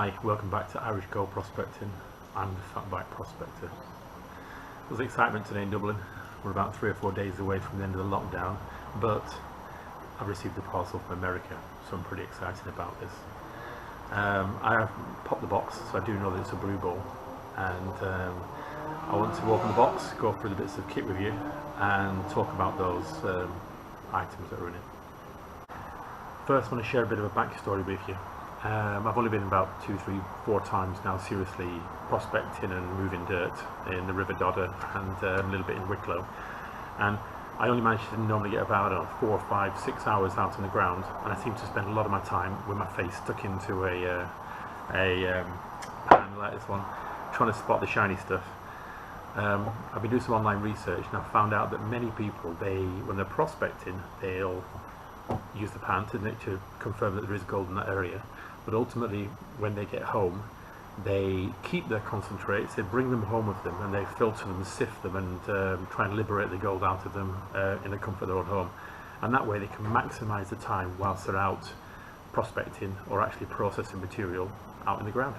Hi, welcome back to Irish Gold Prospecting and Fatbike Prospector. There's excitement today in Dublin. We're about 3 or 4 days away from the end of the lockdown, but I've received a parcel from America, so I'm pretty excited about this. I have popped the box, so I do know that it's a Blue Bowl, and I want to open the box, go through the bits of kit with you, and talk about those items that are in it. First, I want to share a bit of a backstory with you. I've only been about 2, 3, 4 times now seriously prospecting and moving dirt in the River Dodder and a little bit in Wicklow, and I only manage to normally get about 4, 5, 6 hours out on the ground, and I seem to spend a lot of my time with my face stuck into a pan like this one, trying to spot the shiny stuff. I've been doing some online research and I've found out that many people, when they're prospecting, they'll use the pan to confirm that there is gold in that area, but ultimately when they get home they keep their concentrates, they bring them home with them, and they filter them, sift them, and try and liberate the gold out of them in the comfort of their own home, and that way they can maximise the time whilst they're out prospecting or actually processing material out in the ground.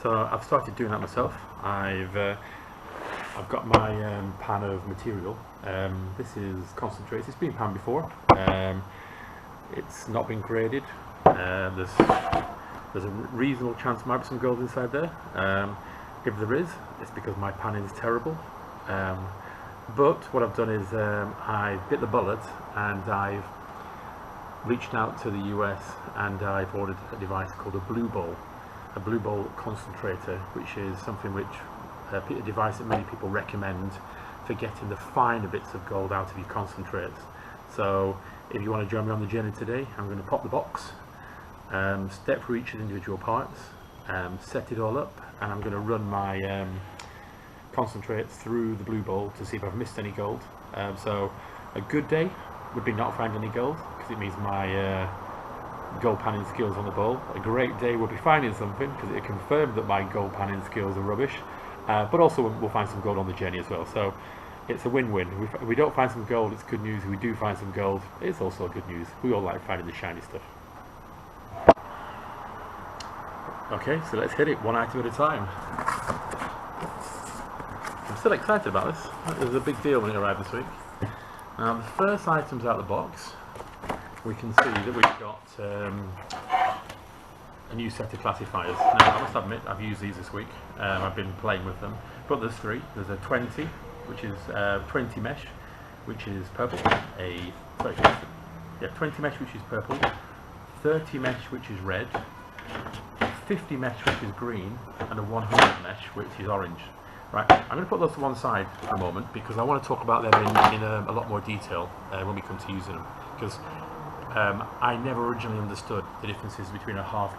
So I've started doing that myself. I've got my pan of material. This is concentrates. It's been panned before. It's not been graded. There's a reasonable chance there might be some gold inside there. If there is, it's because my panning is terrible. But what I've done is I've bit the bullet and I've reached out to the US and I've ordered a device called a Blue Bowl Concentrator, which is something which a device that many people recommend for getting the finer bits of gold out of your concentrates. So if you want to join me on the journey today, I'm going to pop the box, step through each of the individual parts, set it all up, and I'm going to run my concentrates through the Blue Bowl to see if I've missed any gold. So a good day would be not finding any gold, because it means my gold panning skills on the bowl. A great day would be finding something, because it confirmed that my gold panning skills are rubbish. But also we'll find some gold on the journey as well, so it's a win-win. If we don't find some gold, it's good news. If we do find some gold, it's also good news. We all like finding the shiny stuff. Okay, so let's hit it one item at a time. I'm still excited about this. It was a big deal when it arrived this week. Now the first item's out of the box. We can see that we've got a new set of classifiers. Now I must admit I've used these this week. I've been playing with them, but there's 3. There's a 20, which is 20 mesh, which is purple. 20 mesh, which is purple. 30 mesh, which is red. 50 mesh, which is green, and a 100 mesh, which is orange. Right, I'm going to put those to one side for a moment because I want to talk about them in a lot more detail when we come to using them. Because I never originally understood the differences between a half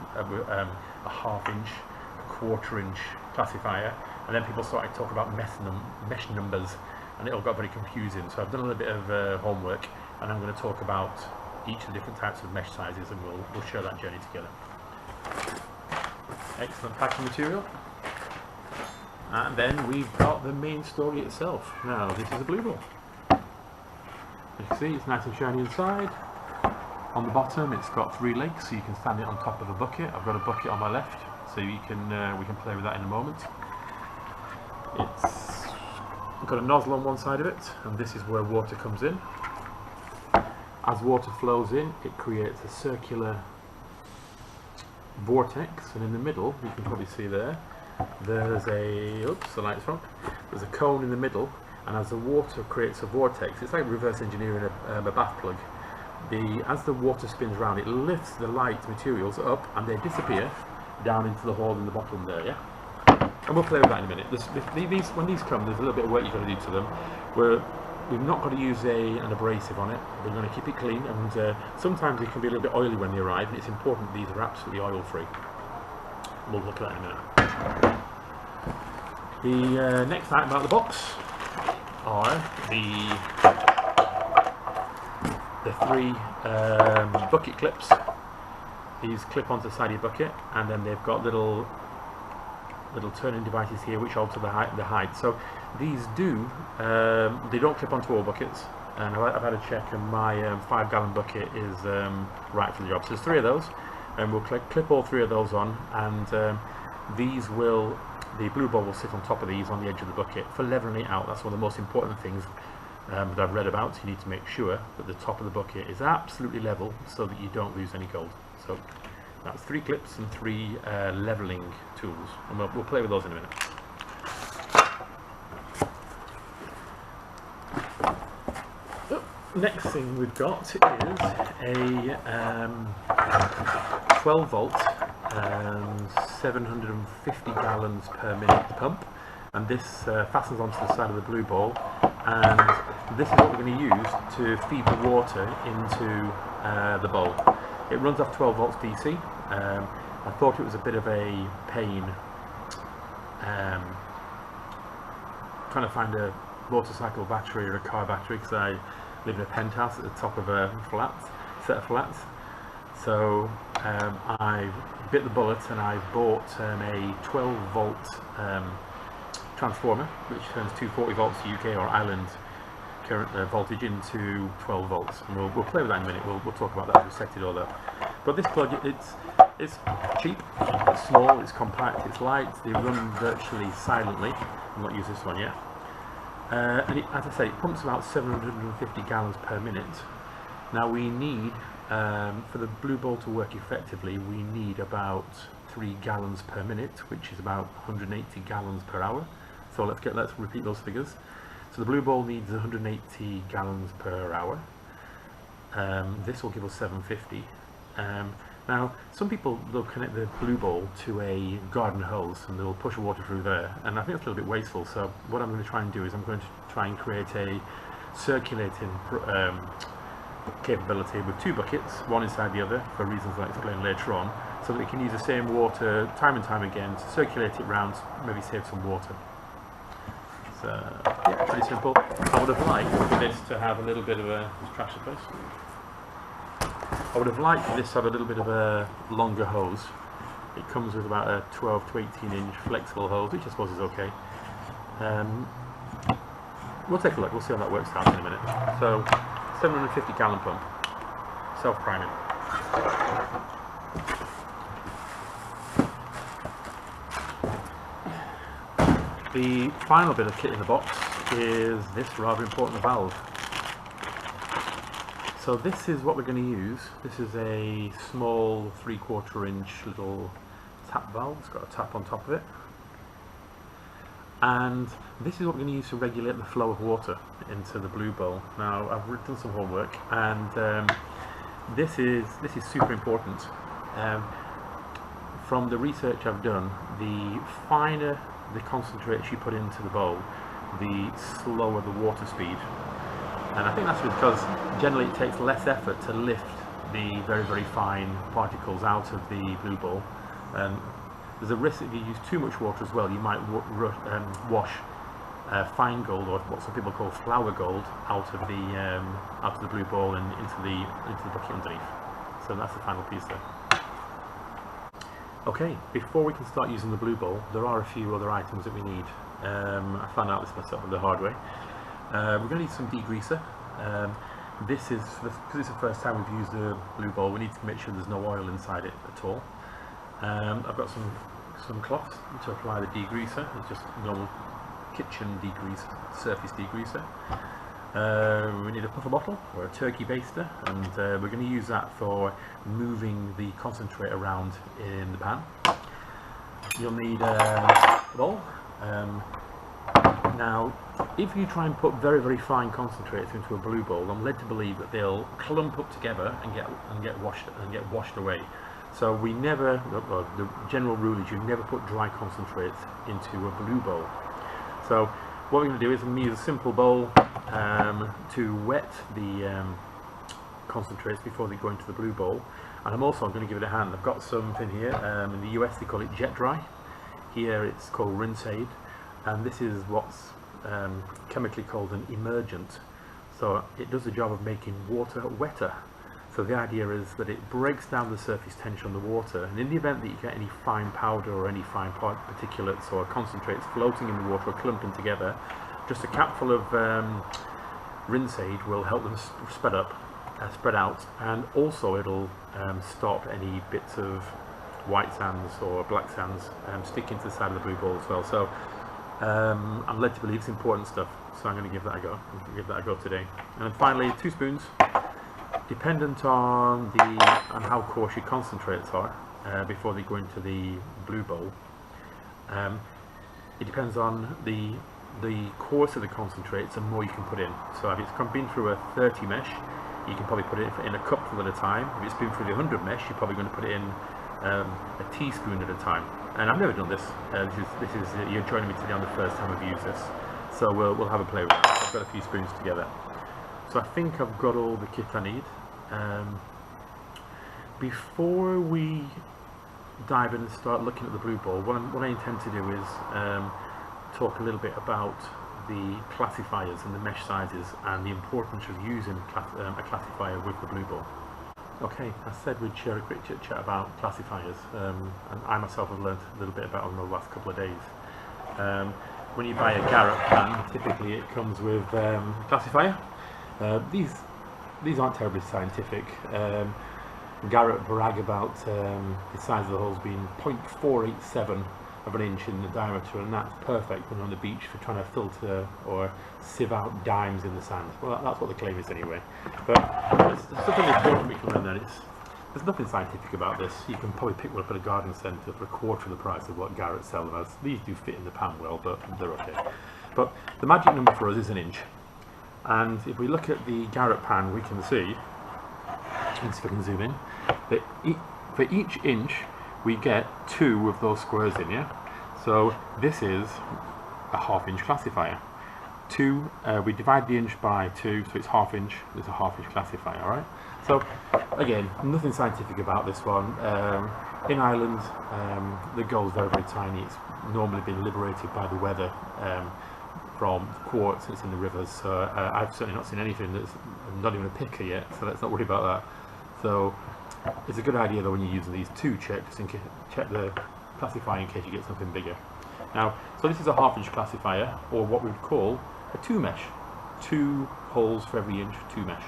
inch, a quarter-inch classifier, and then people started talking about mesh numbers, and it all got very confusing. So I've done a little bit of homework, and I'm going to talk about each of the different types of mesh sizes, and we'll share that journey together. Excellent packing material. And then we've got the main story itself. Now this is a Blue Bowl. You can see it's nice and shiny inside. On the bottom it's got 3 legs, so you can stand it on top of a bucket. I've got a bucket on my left, so we can play with that in a moment. It's got a nozzle on one side of it, and this is where water comes in. As water flows in, it creates a circular vortex, and in the middle, you can probably see there's the light's wrong. There's a cone in the middle, and as the water creates a vortex, it's like reverse engineering a bath plug. As the water spins around, it lifts the light materials up and they disappear down into the hole in the bottom there, yeah? And we'll play with that in a minute. When these come, there's a little bit of work you've got to do to them. We've not got to use an abrasive on it. We're going to keep it clean, and sometimes it can be a little bit oily when they arrive, and it's important these are absolutely oil free. We'll look at that in a minute. The next item out of the box are the 3 bucket clips. These clip onto the side of your bucket, and then they've got little turning devices here which alter the height. So these they don't clip onto all buckets, and I've had a check, and my 5-gallon bucket is right for the job. So there's 3 of those. and we'll clip all three of those on, and the Blue Bowl will sit on top of these on the edge of the bucket for leveling it out. That's one of the most important things that I've read about. You need to make sure that the top of the bucket is absolutely level so that you don't lose any gold. So that's 3 clips and 3 leveling tools, and we'll play with those in a minute. Next thing we've got is a 12 volt 750 gallons per minute pump, and this fastens onto the side of the Blue Bowl, and this is what we're going to use to feed the water into the bowl. It runs off 12 volts DC. I thought it was a bit of a pain trying to find a motorcycle battery or a car battery, because I live in a penthouse at the top of a set of flats. So I bit the bullet and I bought a 12 volt transformer, which turns 240 volts UK or island current voltage into 12 volts, and we'll play with that in a minute. We'll talk about that as we set it all up. But this plug, it's cheap, it's small, it's compact, it's light. They run virtually silently. I've not used this one yet. And as I say, it pumps about 750 gallons per minute. Now we need, for the Blue Bowl to work effectively, we need about 3 gallons per minute, which is about 180 gallons per hour. So let's repeat those figures. So the Blue Bowl needs 180 gallons per hour. This will give us 750. Now, some people, they'll connect the Blue Bowl to a garden hose and they'll push water through there, and I think it's a little bit wasteful. So what I'm going to try and do is I'm going to try and create a circulating capability with 2 buckets, one inside the other, for reasons I'll explain later on, so that we can use the same water time and time again to circulate it round, maybe save some water. So yeah, pretty simple. I would have liked this to have a little bit of a trash the place. I would have liked this to have a little bit of a longer hose. It comes with about a 12 to 18 inch flexible hose, which I suppose is okay. We'll take a look, we'll see how that works out in a minute. So 750 gallon pump, self-priming. The final bit of kit in the box is this rather important valve. So this is what we're going to use. This is a small 3/4 inch little tap valve. It's got a tap on top of it. And this is what we're going to use to regulate the flow of water into the Blue Bowl. Now, I've done some homework, and this is super important. From the research I've done, the finer the concentrates you put into the bowl, the slower the water speed. And I think that's because generally it takes less effort to lift the very, very fine particles out of the Blue Bowl. There's a risk if you use too much water as well, you might wash fine gold, or what some people call flour gold, out of the Blue Bowl and into the bucket underneath. So that's the final piece there. Okay, before we can start using the Blue Bowl, there are a few other items that we need. I found out this myself the hard way. We're going to need some degreaser. This is, because it's the first time we've used the Blue Bowl, we need to make sure there's no oil inside it at all. I've got some cloths to apply the degreaser. It's just normal kitchen degreaser, surface degreaser. We need a puffer bottle or a turkey baster, and we're going to use that for moving the concentrate around in the pan. You'll need a bowl. Now, if you try and put very, very fine concentrates into a Blue Bowl, I'm led to believe that they'll clump up together and get washed away. So we never, the general rule is you never put dry concentrates into a Blue Bowl. So what we're going to do is I'm going to use a simple bowl to wet the concentrates before they go into the Blue Bowl, and I'm also going to give it a hand. I've got something here. In the US they call it jet dry. Here it's called rinse aid, and this is what's chemically called an emergent. So it does the job of making water wetter. So the idea is that it breaks down the surface tension on the water, and in the event that you get any fine powder or any fine particulates or concentrates floating in the water or clumping together, just a capful of rinse aid will help them sped up. spread out, and also it'll stop any bits of white sands or black sands sticking to the side of the blue ball as well. So I'm led to believe it's important stuff, so I'm going to give that a go. I'm going to give that a go today. And then finally, 2 spoons. Dependent on how coarse your concentrates are before they go into the blue bowl. It depends on the coarse of the concentrates, the more you can put in. So if it's been through a 30 mesh, you can probably put it in a cupful at a time. If it's been through the 100 mesh, you're probably going to put it in a teaspoon at a time. And I've never done this. This is you're joining me today on the first time I've used this. So we'll have a play with it. I've got a few spoons together. So I think I've got all the kit I need. Before we dive in and start looking at the blue ball, what I intend to do is talk a little bit about the classifiers and the mesh sizes and the importance of using a classifier with the blue ball. Okay, I said we'd share a quick chit chat about classifiers, and I myself have learned a little bit about them the last couple of days. When you buy a Garrett pan, typically it comes with a classifier. These aren't terribly scientific. Garrett brag about the size of the holes being 0.487 of an inch in the diameter, and that's perfect when you're on the beach for trying to filter or sieve out dimes in the sand. Well, that's what the claim is anyway. But there's something important we can learn then. There's nothing scientific about this. You can probably pick one up at a garden centre for a quarter of the price of what Garrett sell them as. These do fit in the pan well, but they're okay. But the magic number for us is an inch. And if we look at the Garrett pan, we can see, let's see if I can zoom in, that for each inch we get 2 of those squares in here. So this is a half-inch classifier. We divide the inch by 2, so it's half inch. There's a half-inch classifier, all right? So again, nothing scientific about this one. In Ireland, the gold's very, very tiny. It's normally been liberated by the weather from quartz that's in the rivers. So I've certainly not seen anything that's not even a picker yet. So let's not worry about that. So it's a good idea though when you're using these to check the classifier in case you get something bigger. Now, so this is a half-inch classifier, or what we would call a 2 mesh. 2 holes for every inch, 2 mesh.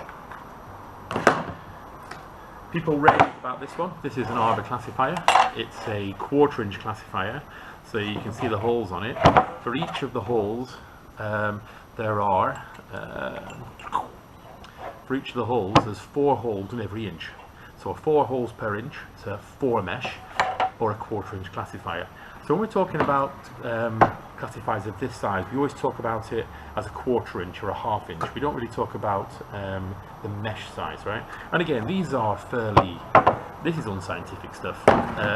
People rave about this one. This is an arbor classifier. It's a 1/4-inch classifier, so you can see the holes on it. For each of the holes, there are for each of the holes there's 4 holes in every inch. So 4 holes per inch, it's a 4 mesh or a 1/4-inch classifier. So when we're talking about classifiers of this size, we always talk about it as a 1/4 inch or a 1/2 inch. We don't really talk about the mesh size, right? And again, these are this is unscientific stuff.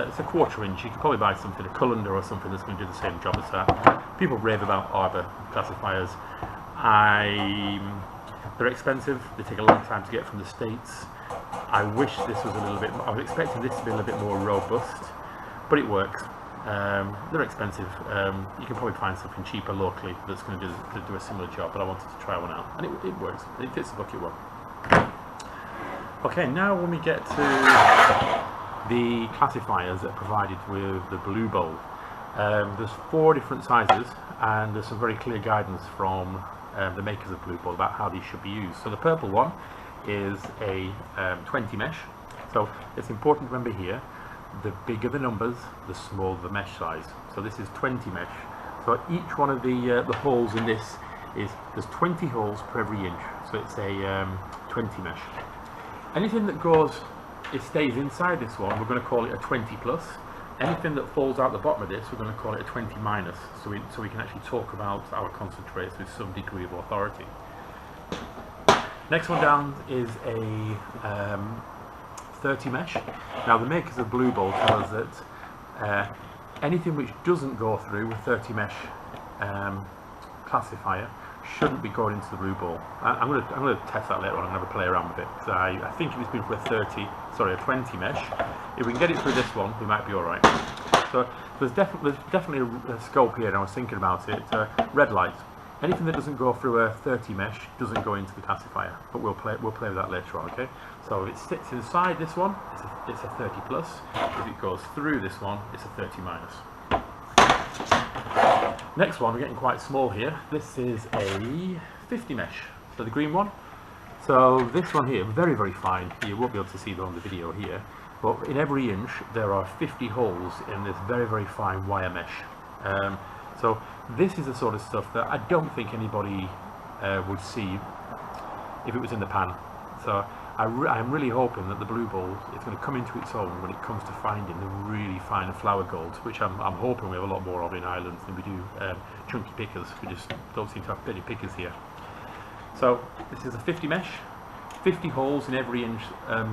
It's a 1/4 inch. You could probably buy something, a colander or something that's going to do the same job as that. People rave about arbor classifiers. They're expensive. They take a long time to get from the States. I wish this was a little bit. I was expecting this to be a little bit more robust, but it works. They're expensive. You can probably find something cheaper locally that's going to do a similar job, but I wanted to try one out, and it works. It fits the bucket well. Okay, now when we get to the classifiers that are provided with the Blue Bowl, there's 4 different sizes, and there's some very clear guidance from the makers of Blue Bowl about how these should be used. So the purple one is a 20 mesh. So it's important to remember here, the bigger the numbers, the smaller the mesh size. So this is 20 mesh. So each one of the holes in this there's 20 holes per every inch. So it's a 20 mesh. Anything that stays inside this one, we're going to call it a 20 plus. Anything that falls out the bottom of this, we're going to call it a 20 minus. So we can actually talk about our concentrates with some degree of authority. Next one down is a 30 mesh. Now the makers of Blue Bowl tell us that anything which doesn't go through a 30 mesh classifier shouldn't be going into the Blue Bowl. I'm going to test that later on and have a play around with it. So I think if it's been for a 20 mesh, if we can get it through this one, we might be all right. So there's definitely a scope here, and I was thinking about it. Red light. Anything that doesn't go through a 30 mesh doesn't go into the classifier, but we'll play with that later on. Okay. So if it sits inside this one, it's a 30 plus. If it goes through this one, it's a 30 minus. Next one, we're getting quite small here. This is a 50 mesh. So the green one. So this one here, very, very fine. You won't be able to see them on the video here, but in every inch there are 50 holes in this very, very fine wire mesh. So this is the sort of stuff that I don't think anybody would see if it was in the pan. So I'm really hoping that the Blue Bowl is going to come into its own when it comes to finding the really fine flower gold, which I'm hoping we have a lot more of in Ireland than we do chunky pickers. We just don't seem to have many pickers here. So this is a 50 mesh, 50 holes in every inch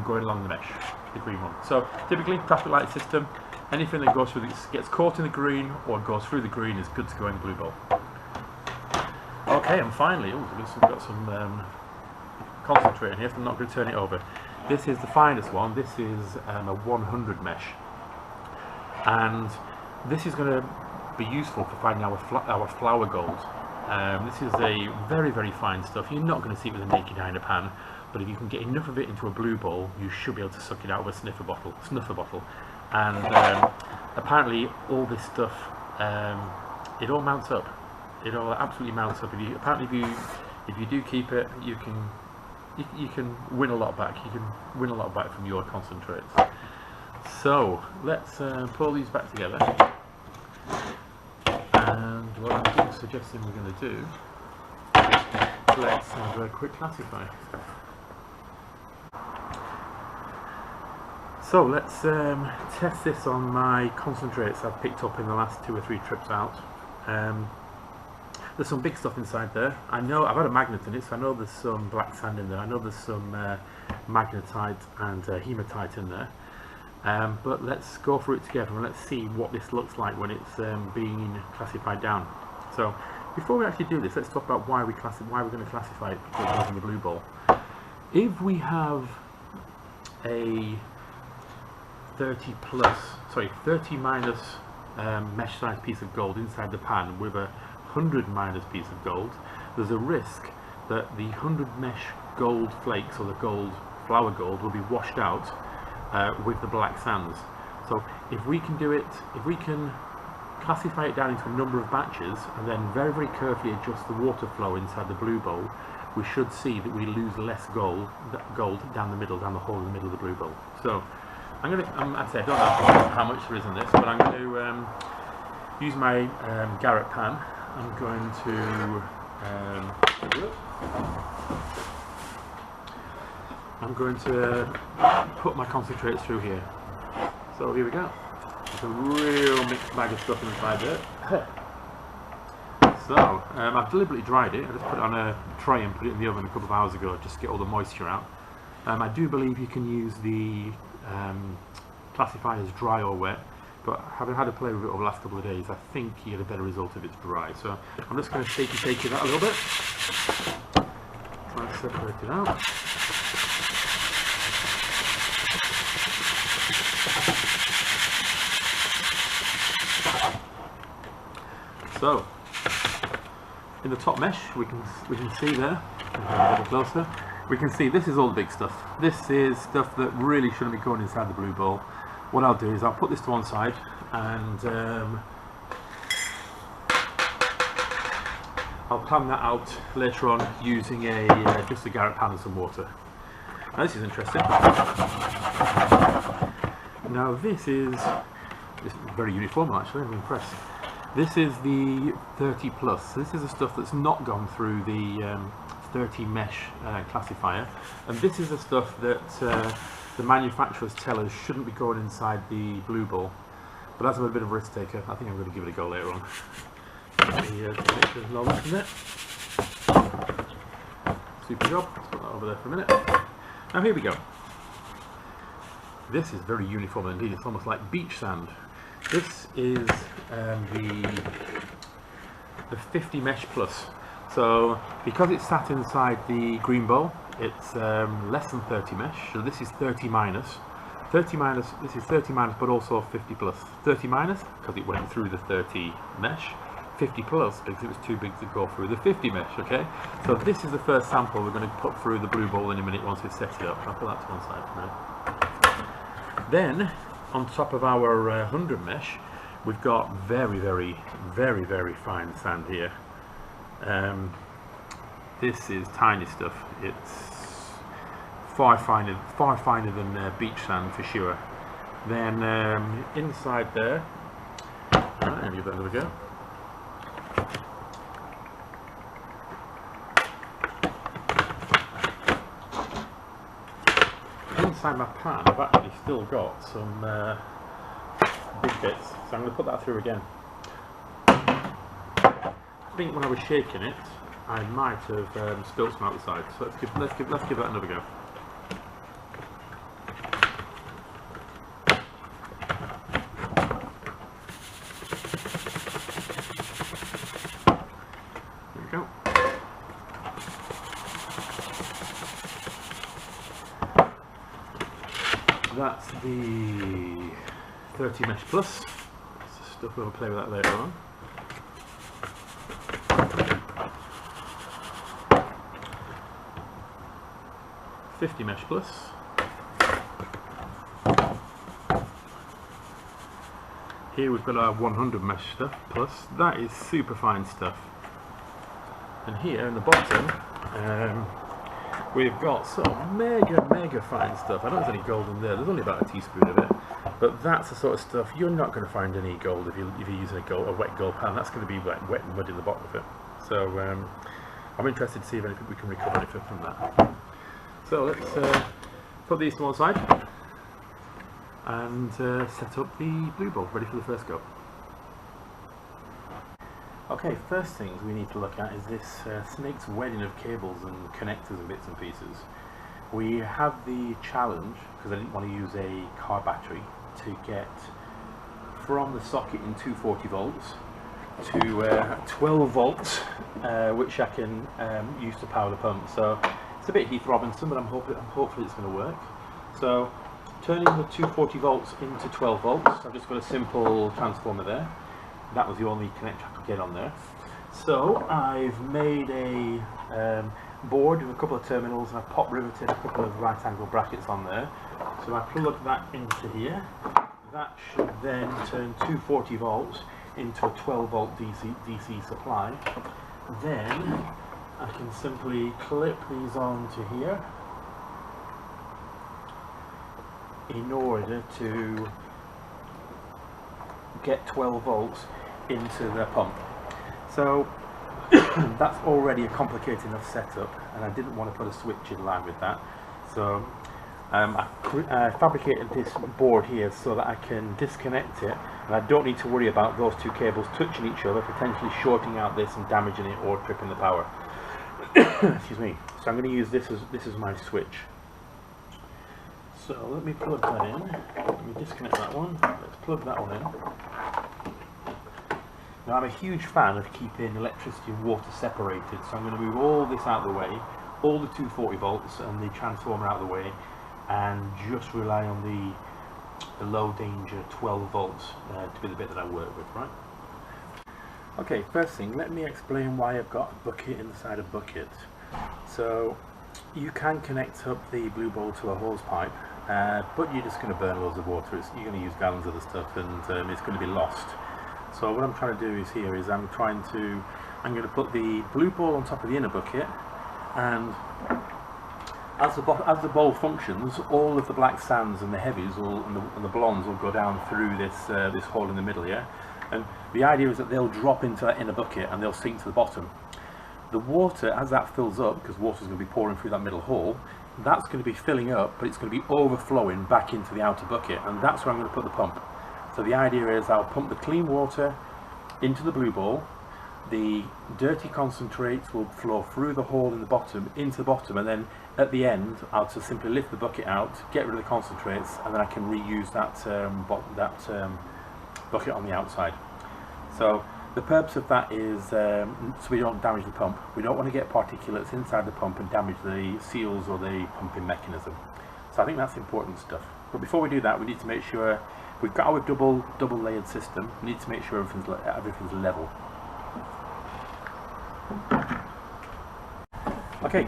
going along the mesh, the green one. So typically, traffic light system, anything that goes through gets caught in the green or goes through the green is good to go in the Blue Bowl. Okay, and finally, we've got some concentrator here, so I'm not going to turn it over. This is the finest one. This is a 100 mesh, and this is going to be useful for finding our flower gold. This is a very, very fine stuff. You're not going to see it with a naked eye in a pan, but if you can get enough of it into a Blue Bowl, you should be able to suck it out of a sniffer bottle. And apparently all this stuff, it all mounts up. It all absolutely mounts up. If you do keep it, you can win a lot back. You can win a lot back from your concentrates. So let's pull these back together. And what I'm suggesting we're going to do, let's have a quick classify. So let's test this on my concentrates I've picked up in the last 2 or 3 trips out. There's some big stuff inside there. I know I've had a magnet in it, so I know there's some black sand in there. I know there's some magnetite and hematite in there. But let's go through it together and let's see what this looks like when it's being classified down. So before we actually do this, let's talk about why we're going to classify it in the Blue Bowl. If we have a 30 minus mesh size piece of gold inside the pan with a 100 minus piece of gold, there's a risk that the 100 mesh gold flakes, or the gold flower gold, will be washed out with the black sands. So if we can do it, if we can classify it down into a number of batches and then very, very carefully adjust the water flow inside the Blue Bowl, we should see that we lose less gold down the middle, down the hole in the middle of the Blue Bowl. So I'm going to, I don't know how much there is in this, but I'm going to use my Garrett pan. I'm going to put my concentrates through here. So here we go. It's a real mixed bag of stuff inside there. So I've deliberately dried it. I just put it on a tray and put it in the oven a couple of hours ago just to get all the moisture out. I do believe you can use the classifiers dry or wet, but having had a play with it over the last couple of days, I think you get a better result if it's dry. So I'm just going to shaky that a little bit. Try and separate it out. So in the top mesh, we can see there, a little closer, we can see this is all the big stuff. This is stuff that really shouldn't be going inside the Blue Bowl. What I'll do is I'll put this to one side and I'll pan that out later on using just a Garrett pan and some water. Now this is interesting. Now this is very uniform actually, I'm impressed. This is the 30 plus. This is the stuff that's not gone through the 30 mesh classifier, and this is the stuff that the manufacturers tell us shouldn't be going inside the Blue Bowl. But as I'm a bit of a risk taker, I think I'm going to give it a go later on. There's no left in it. Super job. Let's put that over there for a minute. Now here we go. This is very uniform indeed. It's almost like beach sand. This is the 50 mesh plus. So because it's sat inside the green bowl, it's less than 30 mesh. So this is 30 minus. 30 minus, this is 30 minus, but also 50 plus. 30 minus because it went through the 30 mesh. 50 plus because it was too big to go through the 50 mesh. Okay, so this is the first sample we're going to put through the Blue Bowl in a minute once we've set it up. I'll put that to one side for now. Then on top of our 100 mesh, we've got very, very, very, very fine sand here. This is tiny stuff. It's far finer than beach sand for sure. Then inside there, right, I'll give that another go. Inside my pan I've actually still got some big bits, so I'm going to put that through again. I think when I was shaking it I might have spilled some outside, so let's give that another go. There we go. That's the 30 mesh plus. That's the stuff we'll play with that later on. $50 mesh plus. Here we've got our 100 mesh stuff plus. That is super fine stuff. And here in the bottom we've got some mega fine stuff. I don't think there's any gold in there. There's only about a teaspoon of it. But that's the sort of stuff you're not going to find any gold if you're using a wet gold pan. That's going to be like wet and mud in the bottom of it. So I'm interested to see if anything we can recover anything from that. So let's put these to one side and set up the Blue Bowl ready for the first go. Okay, first things we need to look at is this snake's wedding of cables and connectors and bits and pieces. We have the challenge, because I didn't want to use a car battery, to get from the socket in 240 volts to 12 volts, which I can use to power the pump. So it's a bit Heath Robinson, but hopefully it's going to work. So turning the 240 volts into 12 volts, I've just got a simple transformer there. That was the only connector I could get on there. So I've made a board with a couple of terminals, and I've pop riveted a couple of right angle brackets on there. So I plug that into here. That should then turn 240 volts into a 12 volt DC supply. Then I can simply clip these onto here in order to get 12 volts into the pump. So that's already a complicated enough setup, and I didn't want to put a switch in line with that. So I fabricated this board here so that I can disconnect it, and I don't need to worry about those two cables touching each other, potentially shorting out this and damaging it or tripping the power. Excuse me. So I'm going to use this as my switch. So let me plug that in. Let me disconnect that one. Let's plug that one in. Now I'm a huge fan of keeping electricity and water separated, so I'm going to move all this out of the way, all the 240 volts and the transformer out of the way, and just rely on the low danger 12 volts to be the bit that I work with, right? Okay, first thing, let me explain why I've got a bucket inside a bucket. So you can connect up the Blue Bowl to a hose pipe, but you're just going to burn loads of water. You're going to use gallons of the stuff, and it's going to be lost. So what I'm trying to do is I'm going to put the Blue Bowl on top of the inner bucket, and as the bowl functions, all of the black sands and the heavies and the blondes will go down through this hole in the middle here. And the idea is that they'll drop into that inner bucket and they'll sink to the bottom. The water, as that fills up, because water's going to be pouring through that middle hole, that's going to be filling up, but it's going to be overflowing back into the outer bucket, and that's where I'm going to put the pump. So the idea is I'll pump the clean water into the Blue Bowl, the dirty concentrates will flow through the hole in the bottom into the bottom, and then at the end I'll just simply lift the bucket out, get rid of the concentrates, and then I can reuse that bucket on the outside. So the purpose of that is so we don't damage the pump. We don't want to get particulates inside the pump and damage the seals or the pumping mechanism. So I think that's important stuff. But before we do that, we need to make sure we've got our double layered system. We need to make sure everything's level. Okay,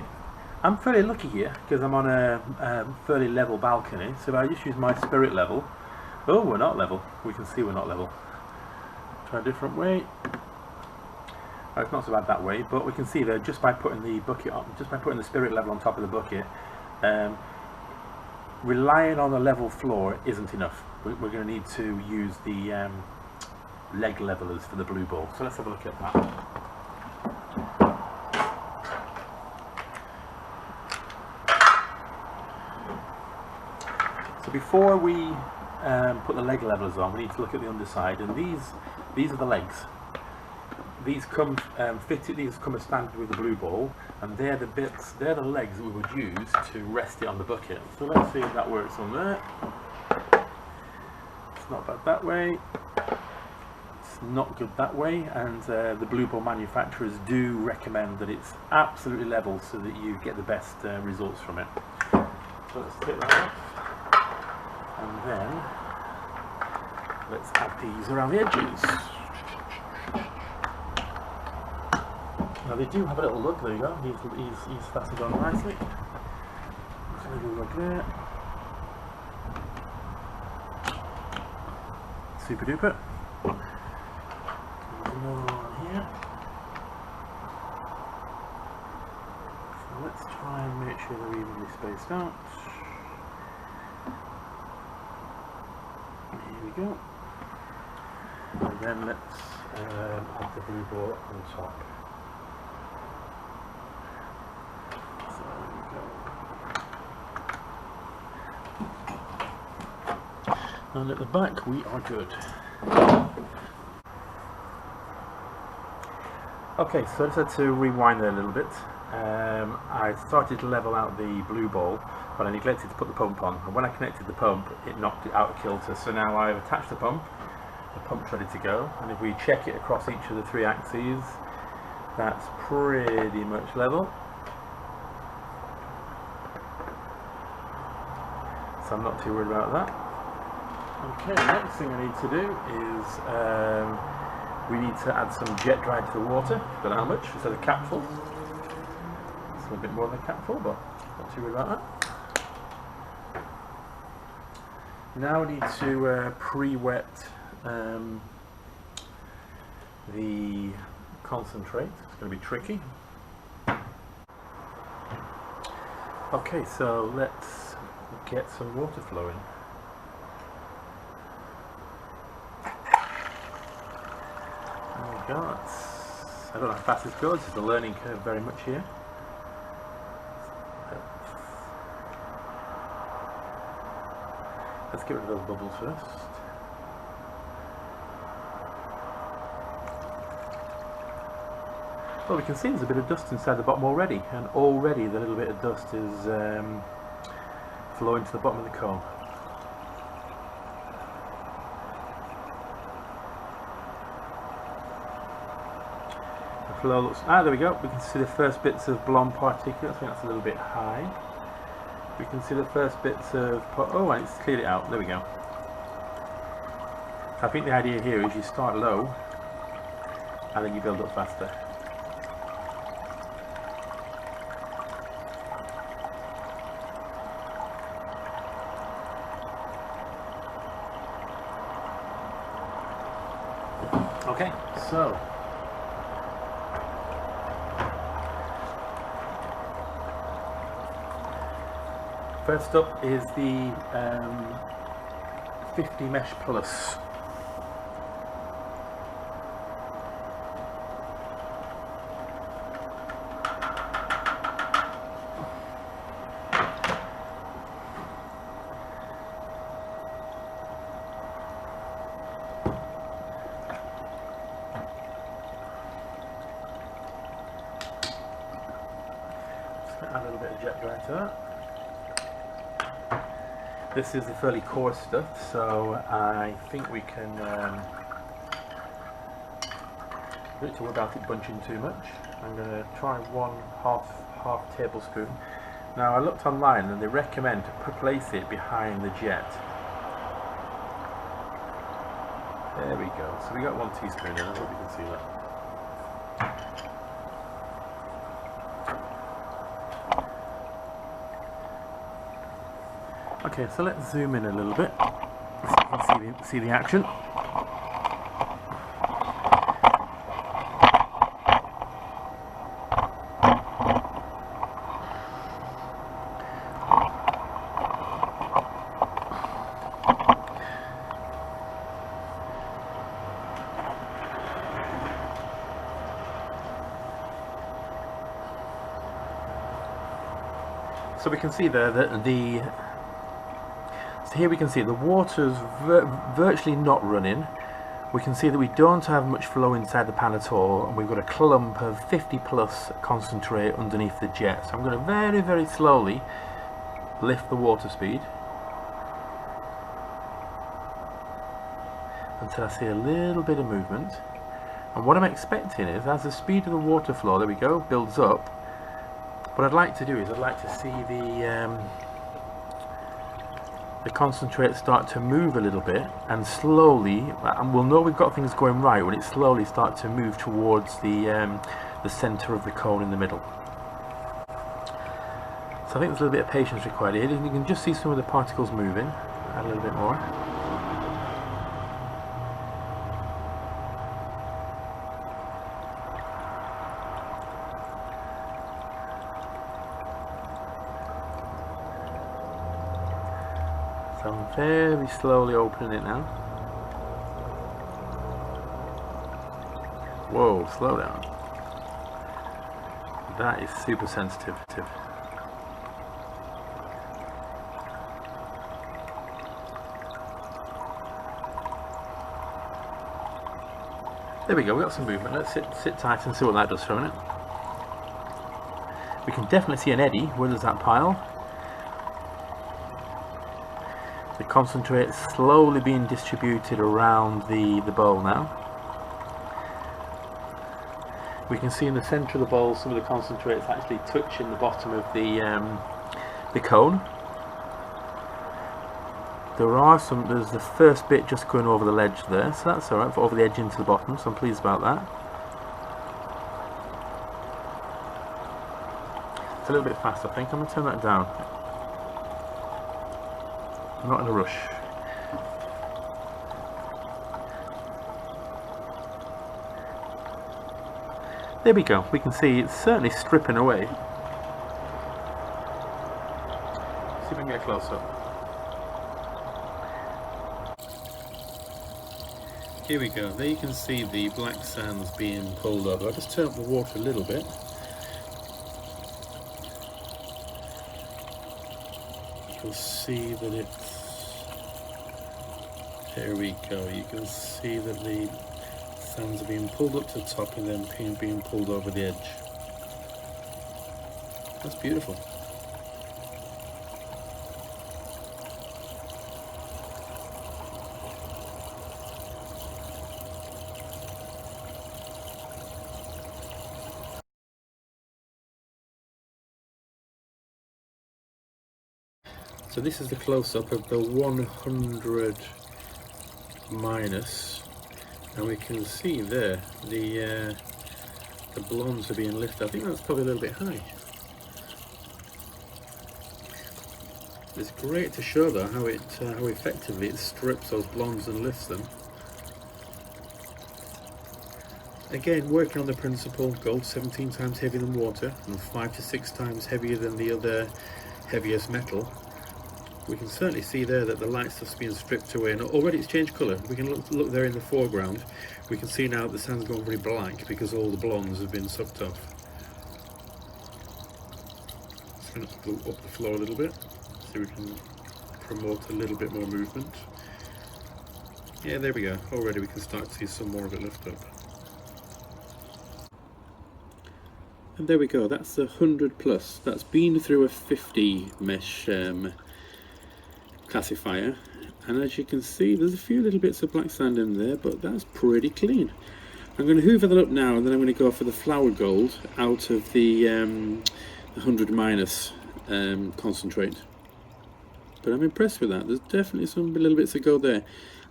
I'm fairly lucky here because I'm on a fairly level balcony. So if I just use my spirit level, oh, we're not level. We can see we're not level. Try a different way. Oh, it's not so bad that way, but we can see that just by putting the bucket on, just by putting the spirit level on top of the bucket, relying on a level floor isn't enough. We're going to need to use the leg levelers for the Blue Bowl. So let's have a look at that. So before we put the leg levelers on, we need to look at the underside, and these are the legs. These come fitted. These come as standard with the Blue Bowl, and they're the bits. They're the legs that we would use to rest it on the bucket. So let's see if that works on there. It's not bad that way. It's not good that way, and the Blue Bowl manufacturers do recommend that it's absolutely level so that you get the best results from it. So let's take that off, and then let's add these around the edges. Now they do have a little look. There you go. He's fastened on nicely. Just a little look there. Super duper. There's another one here. So let's try and make sure they're evenly spaced out. Here we go. And then let's add the Blue Bowl on top. And at the back we are good. Okay, so I just had to rewind there a little bit. I started to level out the Blue Bowl, but I neglected to put the pump on, and when I connected the pump it knocked it out of kilter. So now I've attached the pump's ready to go, and if we check it across each of the three axes, that's pretty much level. So I'm not too worried about that. Okay, next thing I need to do is we need to add some jet dry to the water. Don't know how much, it's a capful. It's a little bit more than a capful, but not too worried about that. Now we need to pre-wet the concentrate. It's going to be tricky. Okay, so let's get some water flowing. I don't know how fast this goes. There's a learning curve very much here. Let's get rid of those bubbles first. Well, we can see there's a bit of dust inside the bottom already, and already the little bit of dust is flowing to the bottom of the cone. Looks, there we go. We can see the first bits of blonde particulates. I think that's a little bit high. We can see the first bits of and it's cleared it out. There we go. I think the idea here is you start low and then you build up faster. Okay, so first up is the 50 Mesh Plus. Just going to add a little bit of jet dry to that. This is the fairly coarse stuff, so I think we can don't need to worry about it bunching too much. I'm going to try half tablespoon. Now I looked online and they recommend to place it behind the jet. There we go. So we got 1 teaspoon in. I hope you can see that. Okay, so let's zoom in a little bit so you can see the action. So we can see there that so here we can see the water's virtually not running. We can see that we don't have much flow inside the pan at all, and we've got a clump of 50 plus concentrate underneath the jet. So I'm going to very, very slowly lift the water speed until I see a little bit of movement. And what I'm expecting is, as the speed of the water flow, there we go, builds up, what I'd like to do is I'd like to see the concentrate start to move a little bit, and slowly, and we'll know we've got things going right when it slowly starts to move towards the center of the cone in the middle. So I think there's a little bit of patience required here. You can just see some of the particles moving. Add a little bit more. So I'm very slowly opening it now. Whoa, slow down. That is super sensitive. There we go, we got some movement. Let's sit tight and see what that does for a minute. We can definitely see an eddy where there's that pile. The concentrate slowly being distributed around the bowl now. We can see in the centre of the bowl some of the concentrates actually touching the bottom of the cone. There's the first bit just going over the ledge there, so that's alright, over the edge into the bottom, so I'm pleased about that. It's a little bit fast, I think. I'm going to turn that down. I'm not in a rush. There we go, we can see it's certainly stripping away. See if we can get close up. Here we go, there you can see the black sands being pulled over. I'll just turn up the water a little bit. You'll see that it's... There we go, you can see that the sands are being pulled up to the top and then being pulled over the edge. That's beautiful. So this is the close-up of the 100 minus, and we can see there the blondes are being lifted. I think that's probably a little bit high. It's great to show though how effectively it strips those blondes and lifts them. Again, working on the principle, gold 17 times heavier than water and 5 to 6 times heavier than the other heaviest metal. We can certainly see there that the light stuff's being stripped away, and already it's changed colour. We can look there in the foreground. We can see now that the sand's gone very black because all the blondes have been sucked off. Just going to go up the floor a little bit, so we can promote a little bit more movement. Yeah, there we go. Already we can start to see some more of it lift up. And there we go. That's the 100 plus. That's been through a 50 mesh classifier, and as you can see there's a few little bits of black sand in there, but that's pretty clean. I'm going to hoover that up now, and then I'm going to go for the flower gold out of the 100 minus concentrate. But I'm impressed with that. There's definitely some little bits of gold there.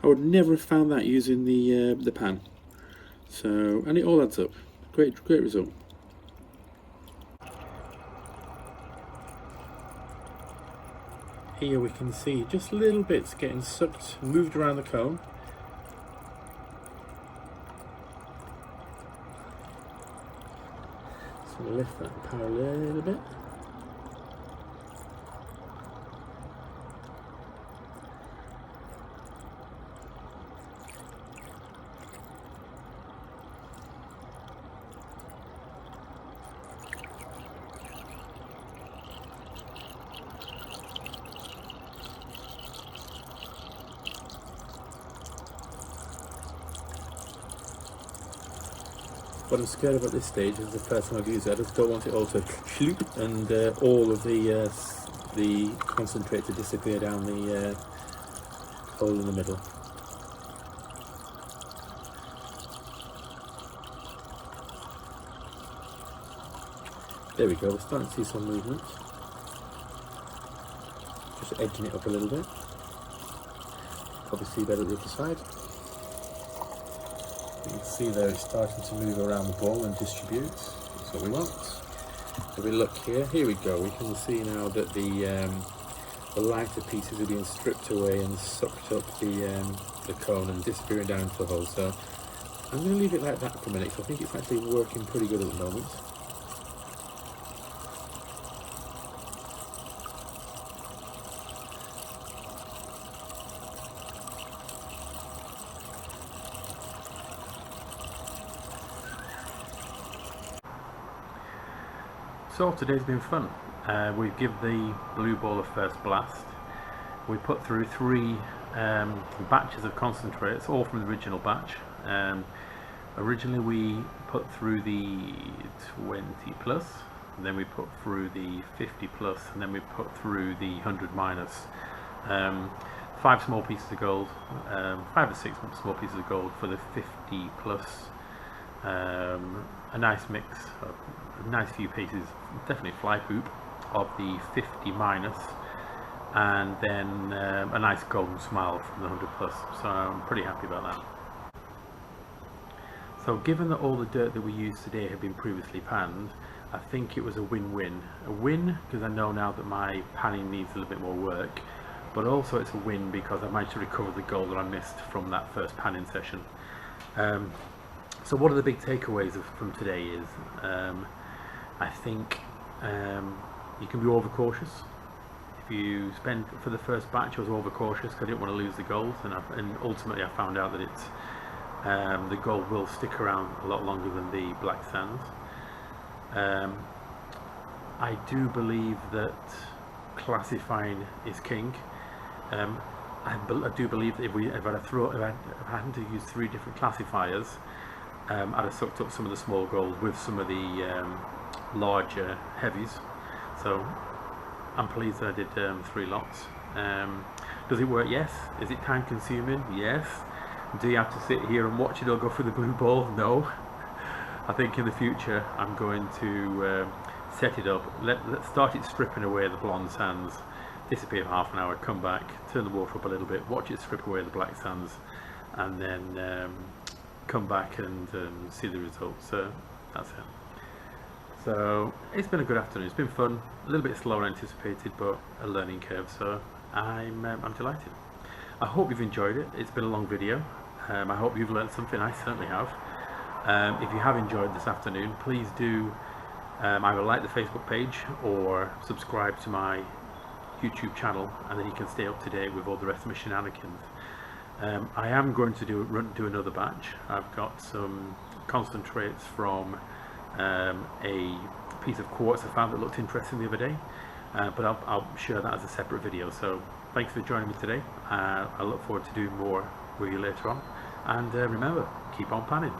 I would never have found that using the pan. So, and it all adds up. Great result. Here we can see just little bits getting sucked, moved around the cone. So we'll lift that power a little bit. What I'm scared of at this stage is the first time I've used it, I just don't want it all to shloop and all of the concentrate to disappear down the hole in the middle. There we go, we're starting to see some movement. Just edging it up a little bit. Probably see better at the other side. You can see there it's starting to move around the ball and distribute. That's what we want. If we look here, here we go. We can see now that the lighter pieces are being stripped away and sucked up the cone and disappearing down into the hole. So I'm going to leave it like that for a minute, because I think it's actually working pretty good at the moment. So today's been fun. We give the Blue Ball a first blast. We put through 3 batches of concentrates, all from the original batch. Originally we put through the 20 plus, and then we put through the 50 plus, and then we put through the 100 minus. 5 small pieces of gold, 5 or 6 small pieces of gold for the 50 plus. A nice mix, a nice few pieces, definitely fly poop, of the 50 minus, and then a nice golden smile from the 100 plus. So I'm pretty happy about that. So given that all the dirt that we used today had been previously panned, I think it was a win-win. A win because I know now that my panning needs a little bit more work, but also it's a win because I managed to recover the gold that I missed from that first panning session. So what are the big takeaways from today is, I think you can be overcautious. If you spend, for the first batch I was overcautious because I didn't want to lose the gold, and ultimately I found out that it's the gold will stick around a lot longer than the black sands. I do believe that classifying is king. I do believe that if I hadn't to use 3 different classifiers, I'd have sucked up some of the small gold with some of the larger heavies. So I'm pleased that I did 3 lots. Does it work? Yes. Is it time consuming? Yes. Do you have to sit here and watch it all go through the blue ball? No. I think in the future I'm going to set it up, let's start it stripping away the blonde sands, disappear for half an hour, come back, turn the water up a little bit, watch it strip away the black sands, and then come back and see the results. So that's it. So it's been a good afternoon. It's been fun, a little bit slower than anticipated, but a learning curve. So I'm delighted. I hope you've enjoyed it. It's been a long video. I hope you've learned something. I certainly have. If you have enjoyed this afternoon, please do either like the Facebook page or subscribe to my YouTube channel, and then you can stay up to date with all the rest of my shenanigans. I am going to do another batch. I've got some concentrates from a piece of quartz I found that looked interesting the other day, but I'll share that as a separate video. So thanks for joining me today. I look forward to doing more with you later on, and remember, keep on panning.